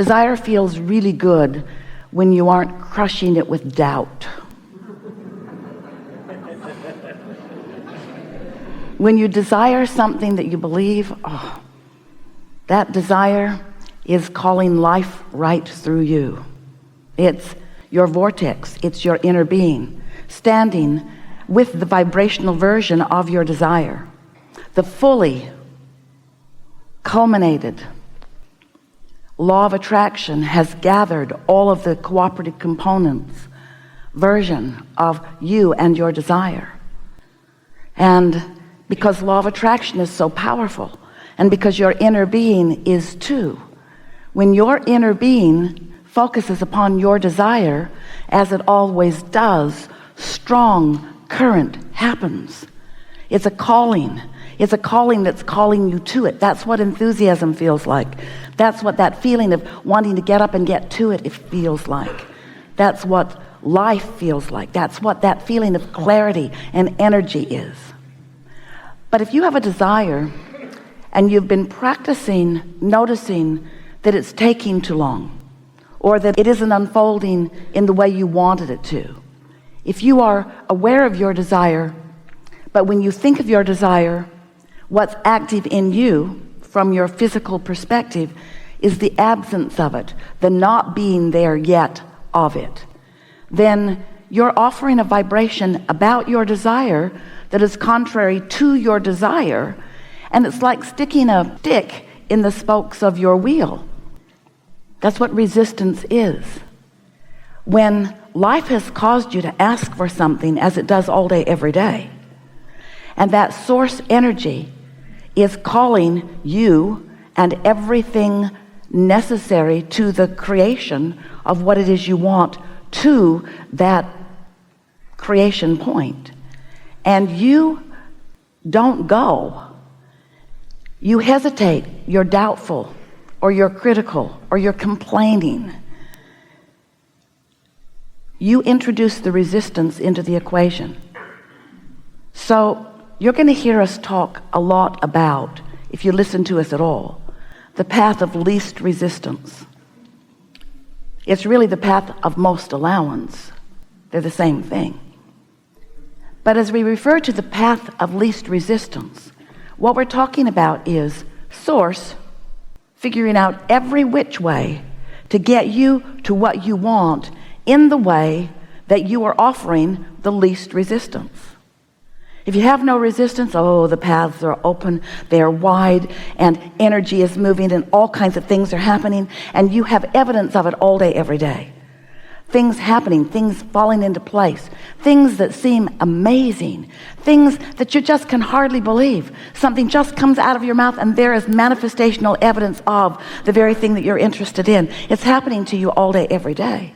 Desire feels really good when you aren't crushing it with doubt. When you desire something that you believe, that desire is calling life right through you. It's your vortex, it's your inner being, standing with the vibrational version of your desire. The fully culminated law of attraction has gathered all of the cooperative components version of you and your desire. And because law of attraction is so powerful, and because your inner being is too, when your inner being focuses upon your desire, as it always does, strong current happens. It's a calling. It's a calling that's calling you to it. That's what enthusiasm feels like. That's what that feeling of wanting to get up and get to it feels like. That's what life feels like. That's what that feeling of clarity and energy is. But if you have a desire and you've been practicing noticing that it's taking too long, or that it isn't unfolding in the way you wanted it to, if you are aware of your desire, but when you think of your desire, what's active in you from your physical perspective is the absence of it, the not being there yet of it, then you're offering a vibration about your desire that is contrary to your desire, and it's like sticking a stick in the spokes of your wheel. That's what resistance is. When life has caused you to ask for something, as it does all day, every day, and that source energy is calling you and everything necessary to the creation of what it is you want to that creation point, and you don't go, you hesitate, you're doubtful, or you're critical, or you're complaining, you introduce the resistance into the equation. So you're going to hear us talk a lot about, if you listen to us at all, the path of least resistance. It's really the path of most allowance. They're the same thing. But as we refer to the path of least resistance, what we're talking about is source figuring out every which way to get you to what you want in the way that you are offering the least resistance. If you have no resistance, the paths are open, they are wide, and energy is moving, and all kinds of things are happening, and you have evidence of it all day, every day. Things happening, things falling into place, things that seem amazing, things that you just can hardly believe. Something just comes out of your mouth and there is manifestational evidence of the very thing that you're interested in. It's happening to you all day, every day.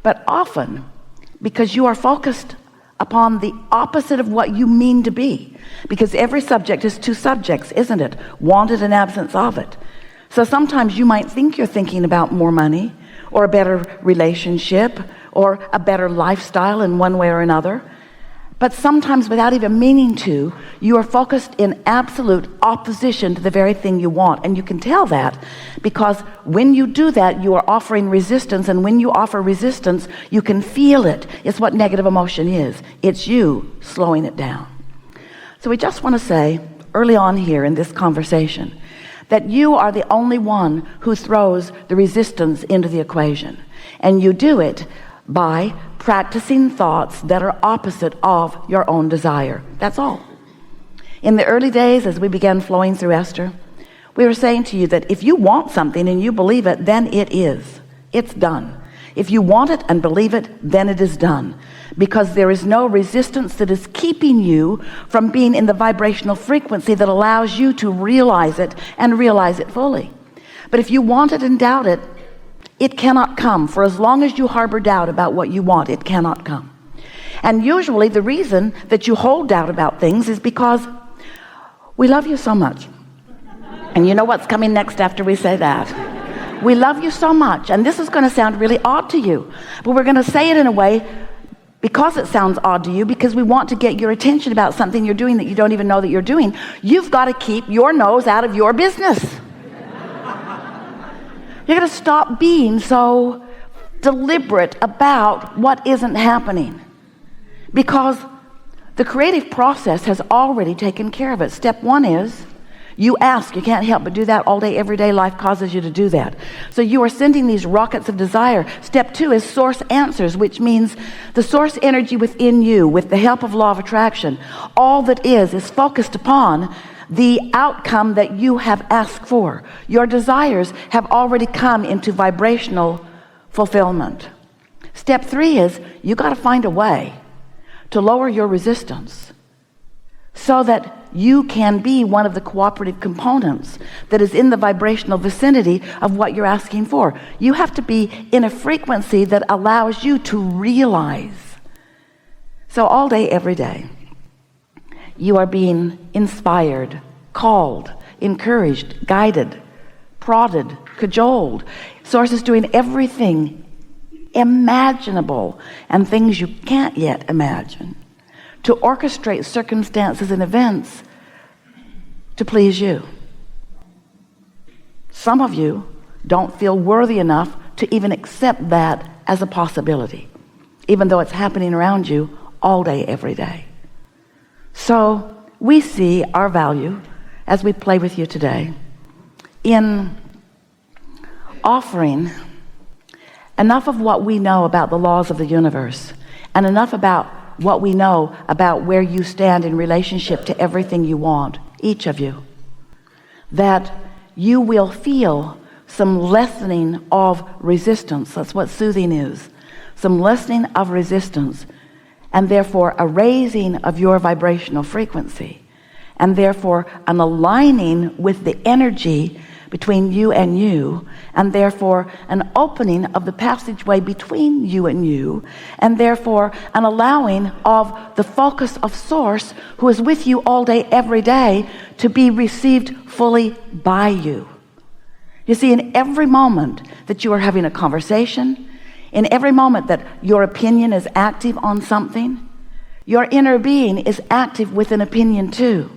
But often, because you are focused upon the opposite of what you mean to be, because every subject is two subjects, isn't it? Wanted and absence of it. So sometimes you might think you're thinking about more money, or a better relationship, or a better lifestyle in one way or another. But sometimes, without even meaning to, you are focused in absolute opposition to the very thing you want. And you can tell that because when you do that, you are offering resistance. And when you offer resistance, you can feel it. It's what negative emotion is. It's you slowing it down. So we just want to say, early on here in this conversation, that you are the only one who throws the resistance into the equation. And you do it by practicing thoughts that are opposite of your own desire. That's all. In the early days, as we began flowing through Esther, we were saying to you that if you want something and you believe it, then it is. It's done. If you want it and believe it, then it is done. Because there is no resistance that is keeping you from being in the vibrational frequency that allows you to realize it and realize it fully. But if you want it and doubt it, it cannot come. For as long as you harbor doubt about what you want, it cannot come. And usually the reason that you hold doubt about things is because we love you so much. And you know what's coming next after we say that? We love you so much. And this is going to sound really odd to you, but we're going to say it in a way because it sounds odd to you, because we want to get your attention about something you're doing that you don't even know that you're doing. You've got to keep your nose out of your business. You're going to stop being so deliberate about what isn't happening, because the creative process has already taken care of it. Step one is you ask. You can't help but do that all day, every day. Life causes you to do that. So you are sending these rockets of desire. Step two is source answers, which means the source energy within you, with the help of law of attraction, all that is focused upon the outcome that you have asked for. Your desires have already come into vibrational fulfillment. Step three is you got to find a way to lower your resistance so that you can be one of the cooperative components that is in the vibrational vicinity of what you're asking for. You have to be in a frequency that allows you to realize. So all day, every day, you are being inspired, called, encouraged, guided, prodded, cajoled. Source is doing everything imaginable and things you can't yet imagine to orchestrate circumstances and events to please you. Some of you don't feel worthy enough to even accept that as a possibility, even though it's happening around you all day, every day. So we see our value as we play with you today in offering enough of what we know about the laws of the universe and enough about what we know about where you stand in relationship to everything you want, each of you, that you will feel some lessening of resistance. That's what soothing is. Some lessening of resistance, and therefore a raising of your vibrational frequency, and therefore an aligning with the energy between you, and therefore an opening of the passageway between you, and therefore an allowing of the focus of Source, who is with you all day, every day, to be received fully by you. You see, in every moment that you are having a conversation, in every moment that your opinion is active on something, your inner being is active with an opinion too.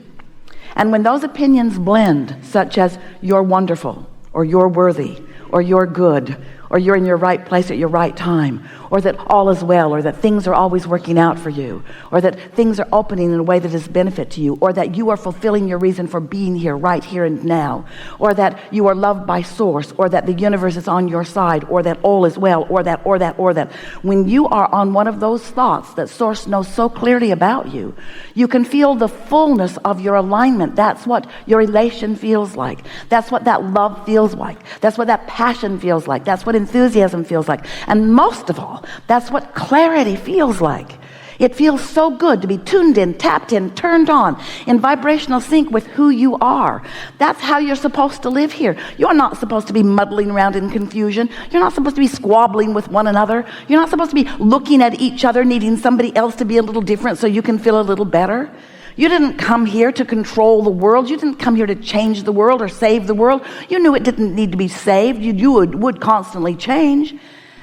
And when those opinions blend, such as you're wonderful, or you're worthy, or you're good, or you're in your right place at your right time, or that all is well, or that things are always working out for you, or that things are opening in a way that is benefit to you, or that you are fulfilling your reason for being here, right here and now, or that you are loved by Source, or that the universe is on your side, or that all is well, or that. When you are on one of those thoughts that Source knows so clearly about you, you can feel the fullness of your alignment. That's what your elation feels like. That's what that love feels like. That's what that passion feels like. That's what enthusiasm feels like. And most of all, that's what clarity feels like. It feels so good to be tuned in, tapped in, turned on, in vibrational sync with who you are. That's how you're supposed to live here. You're not supposed to be muddling around in confusion. You're not supposed to be squabbling with one another. You're not supposed to be looking at each other, needing somebody else to be a little different so you can feel a little better. You didn't come here to control the world. You didn't come here to change the world or save the world. You knew it didn't need to be saved. You would constantly change.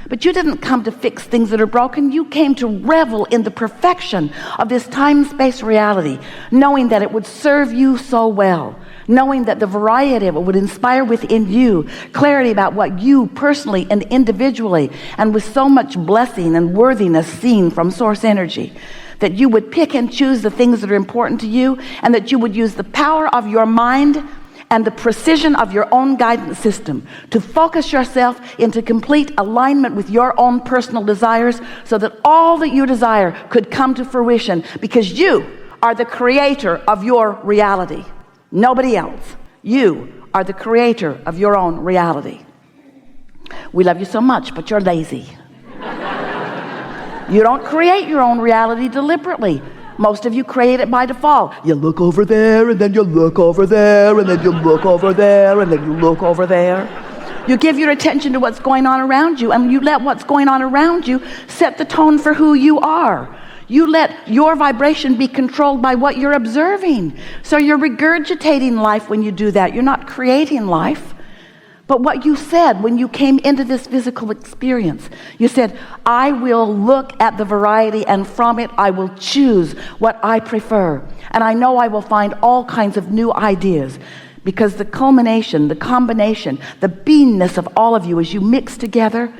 But you didn't come to fix things that are broken. You came to revel in the perfection of this time-space reality, knowing that it would serve you so well, knowing that the variety of it would inspire within you clarity about what you personally and individually, and with so much blessing and worthiness seen from Source energy, that you would pick and choose the things that are important to you, and that you would use the power of your mind and the precision of your own guidance system to focus yourself into complete alignment with your own personal desires, so that all that you desire could come to fruition, because you are the creator of your reality. Nobody else. You are the creator of your own reality. We love you so much, but you're lazy. You don't create your own reality deliberately. Most of you create it by default. You look over there, and then you look over there, and then you look over there, and then you look over there. You give your attention to what's going on around you, and you let what's going on around you set the tone for who you are. You let your vibration be controlled by what you're observing. So you're regurgitating life when you do that. You're not creating life. But what you said when you came into this physical experience, you said, I will look at the variety, and from it I will choose what I prefer. And I know I will find all kinds of new ideas, Because the culmination, the combination, the beingness of all of you as you mix together,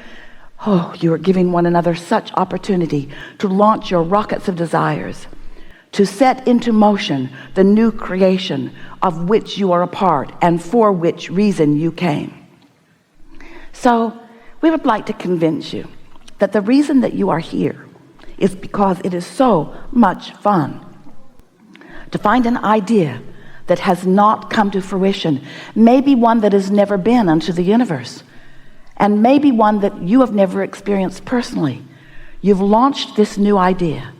you are giving one another such opportunity to launch your rockets of desires, to set into motion the new creation of which you are a part and for which reason you came. So we would like to convince you that the reason that you are here is because it is so much fun to find an idea that has not come to fruition, maybe one that has never been unto the universe, and maybe one that you have never experienced personally. You've launched this new idea,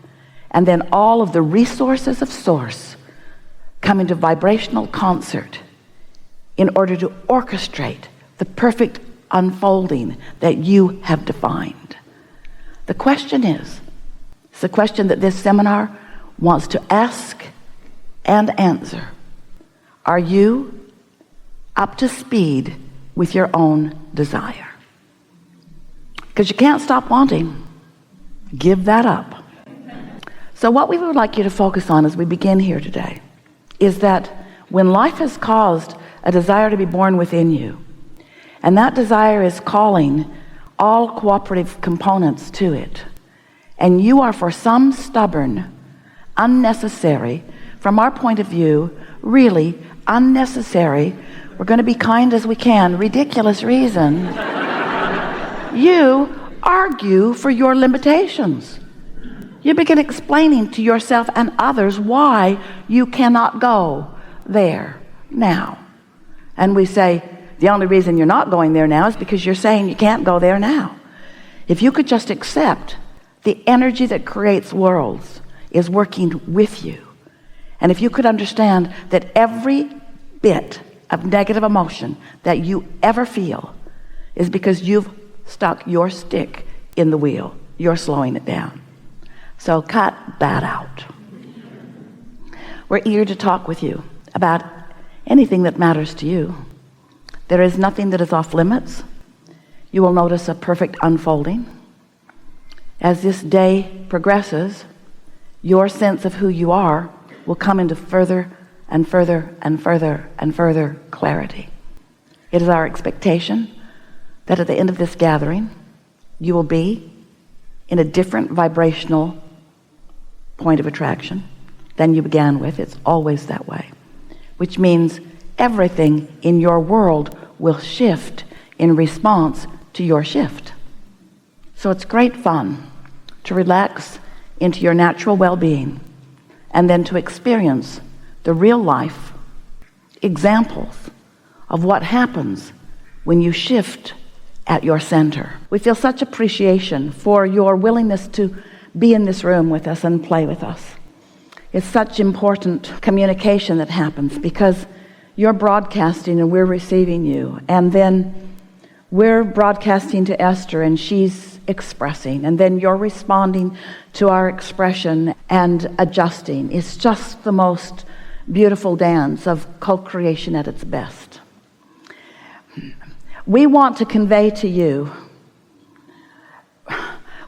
and then all of the resources of source come into vibrational concert in order to orchestrate the perfect unfolding that you have defined. The question is, it's the question that this seminar wants to ask and answer. Are you up to speed with your own desire? Because you can't stop wanting. Give that up. So what we would like you to focus on as we begin here today is that when life has caused a desire to be born within you, and that desire is calling all cooperative components to it, and you are for some stubborn, unnecessary, from our point of view, really unnecessary, we're going to be kind as we can, ridiculous reason, you argue for your limitations. You begin explaining to yourself and others why you cannot go there now. And we say, the only reason you're not going there now is because you're saying you can't go there now. If you could just accept the energy that creates worlds is working with you, and if you could understand that every bit of negative emotion that you ever feel is because you've stuck your stick in the wheel, you're slowing it down. So cut that out. We're eager to talk with you about anything that matters to you. There is nothing that is off limits. You will notice a perfect unfolding. As this day progresses, your sense of who you are will come into further and further and further and further clarity. It is our expectation that at the end of this gathering, you will be in a different vibrational point of attraction than you began with. It's always that way, which means everything in your world will shift in response to your shift. So it's great fun to relax into your natural well-being and then to experience the real life examples of what happens when you shift at your center. We feel such appreciation for your willingness to be in this room with us and play with us. It's such important communication that happens because you're broadcasting and we're receiving you, and then we're broadcasting to Esther and she's expressing, and then you're responding to our expression and adjusting. It's just the most beautiful dance of co-creation at its best. We want to convey to you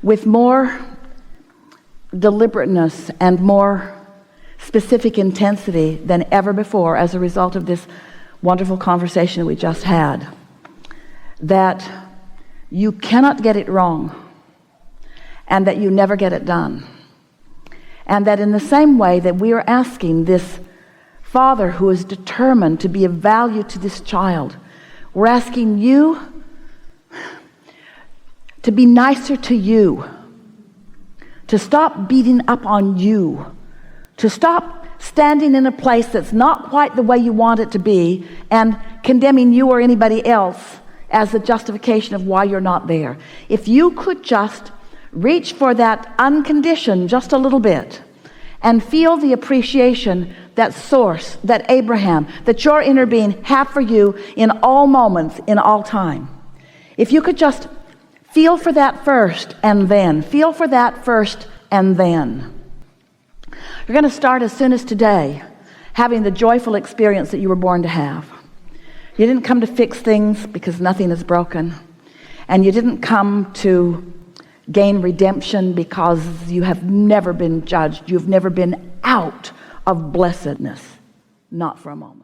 with more deliberateness and more specific intensity than ever before as a result of this wonderful conversation we just had, that you cannot get it wrong and that you never get it done. And that in the same way that we are asking this father who is determined to be of value to this child, we're asking you to be nicer to you, to stop beating up on you, to stop standing in a place that's not quite the way you want it to be and condemning you or anybody else as the justification of why you're not there. If you could just reach for that unconditioned just a little bit and feel the appreciation that source, that Abraham, that your inner being have for you in all moments, in all time. If you could just feel for that first and then, feel for that first and then. You're going to start as soon as today having the joyful experience that you were born to have. You didn't come to fix things because nothing is broken. And you didn't come to gain redemption because you have never been judged. You've never been out of blessedness. Not for a moment.